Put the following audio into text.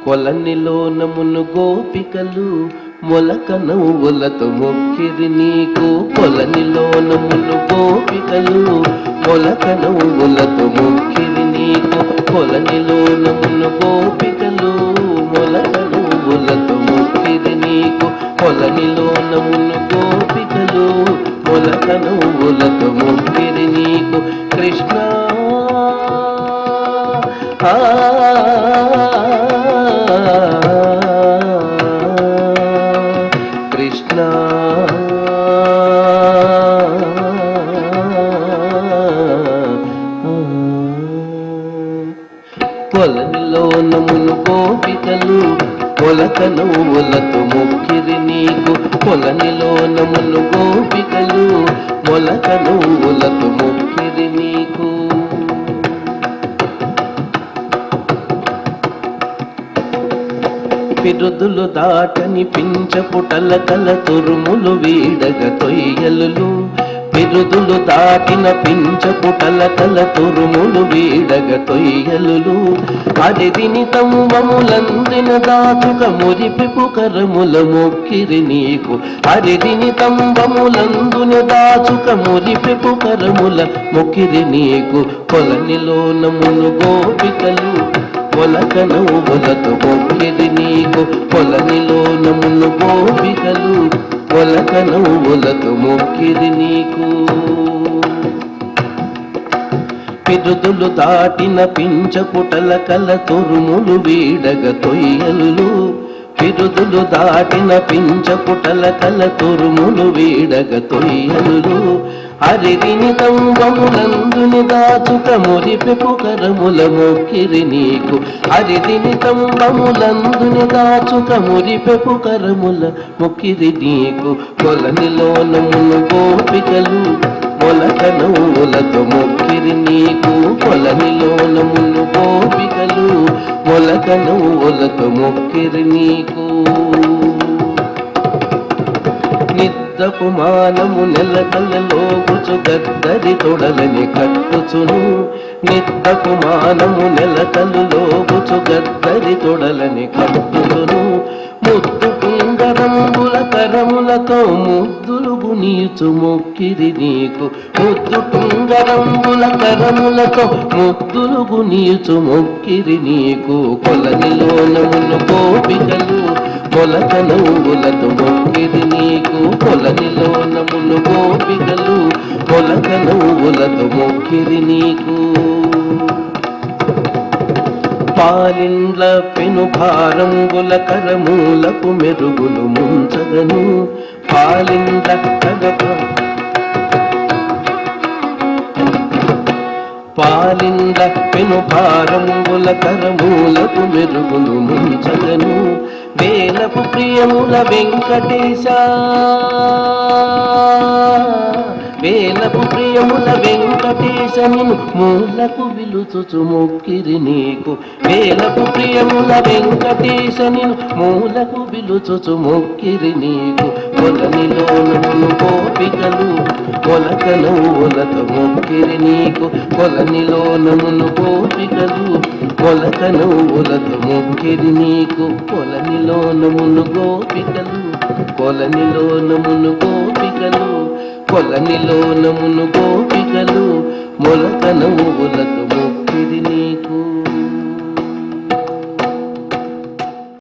కొలనిలోనమును గోపికలు మొలక నవ్వులతో మొక్కిరి నీకు. కొలనిలోనమును గోపికలు మొలక నవ్వులతో మొక్కిరి నీకు. కొలనిలోనమును గోపికలు మొలక నవ్వులతో మొక్కిరి నీకు. కొలనిలోనమును గోపికలు మొలక నవ్వులతో మొక్కిరి నీకు. కృష్ణ కృష్ణ కొలనిలోనమును గోపికలు మొలక నవ్వులతో మొక్కిరి నీకు. కొలనిలోనమును గోపికలు మొలక నవ్వులతో మొక్కిరి నీకు. పిరుదులు దాటని పించపుటల కల తురుములు వీడగ తొయ్యలు. పిరుదులు దాటిన పించపుటల కల తురుములు వీడగ తొయ్యలు. అదిదిని తంబములందిన దాచుక మురిపిపు కరముల మొక్కిరి నీకు. అదిదిని తంబములందున దాచుక మురిపిపు కరముల మొక్కిరి నీకు. కొలనిలోనమును గోపికలు మొలక నవ్వులతో మొక్కిరి నీకు. కొలనిలోనమును గోపికలు మొలక నవ్వులతో మొక్కిరి నీకు. పిరుదులు దాటిన పించపుటల కల తురుములు వీడగ తొయ్యలు. పిరుదులు దాటిన పించపుటల కల తురుములు వీడగ తొయ్యలు. అరిదిని తంబములందుని దాచుక మురిపెపు కరముల మొక్కిరి నీకు. అరిదిని తంబములందుని దాచుక మురిపెపు కరముల మొక్కిరి నీకు. కొలనిలోనమును గోపికలు మొలక నవ్వులతో మొక్కిరి నీకు. కొలనిలోనమును గోపికలు మొలక నవ్వులతో మొక్కిరి నీకు. నిద్దపు మానము నెలకలలోగుచు గద్దరి తొడలని కట్టుచును. నిద్దపు మానము నెలకలులోగుచు గద్దరి తొడలని కట్టుచును. ముద్దు కుంగరంబుల కరములతో ముద్దులు గునీచు మొక్కిరి నీకు. ముద్దు కుంగరంబుల కరములతో ముద్దులు గునీచు మొక్కిరి నీకు. కొలనిలోనమును గోపికలు మొలక నవ్వులతో మొక్కిరి నీకు. కొలనిలోనమును గోపికలు మొలక నవ్వులతో మొక్కిరి నీకు. పాలిండ్ల పెను భారంబుల కరమూలకు మెరుగులు ముంచగను. పాలిండ్ల పాలిండ్ల పెను భారంబుల కరమూలకు మెరుగులు ముంచగను. వేలపు ప్రియముల వెంకటేశ వేలపు ప్రియముల వెంకటేశ నిన్ను మూలకు విలుచుచు మొక్కిరి నీకు. వేలపు ప్రియముల వెంకటేశ నిన్ను మూలకు విలుచుచు మొక్కిరి నీకు. కొలనిలోనమును గోపికలు మొలక నవ్వులతో మొక్కిరి నీకు. కొలనిలోనమును గోపికలు మొలక నవ్వులతో మొక్కిరి నీకు. కొలనిలోనమును గోపికలు కొలనిలోనమును గోపికలు కొలనిలోనమును గోపికలు మొలక నవ్వులతో మొక్కిరి నీకు.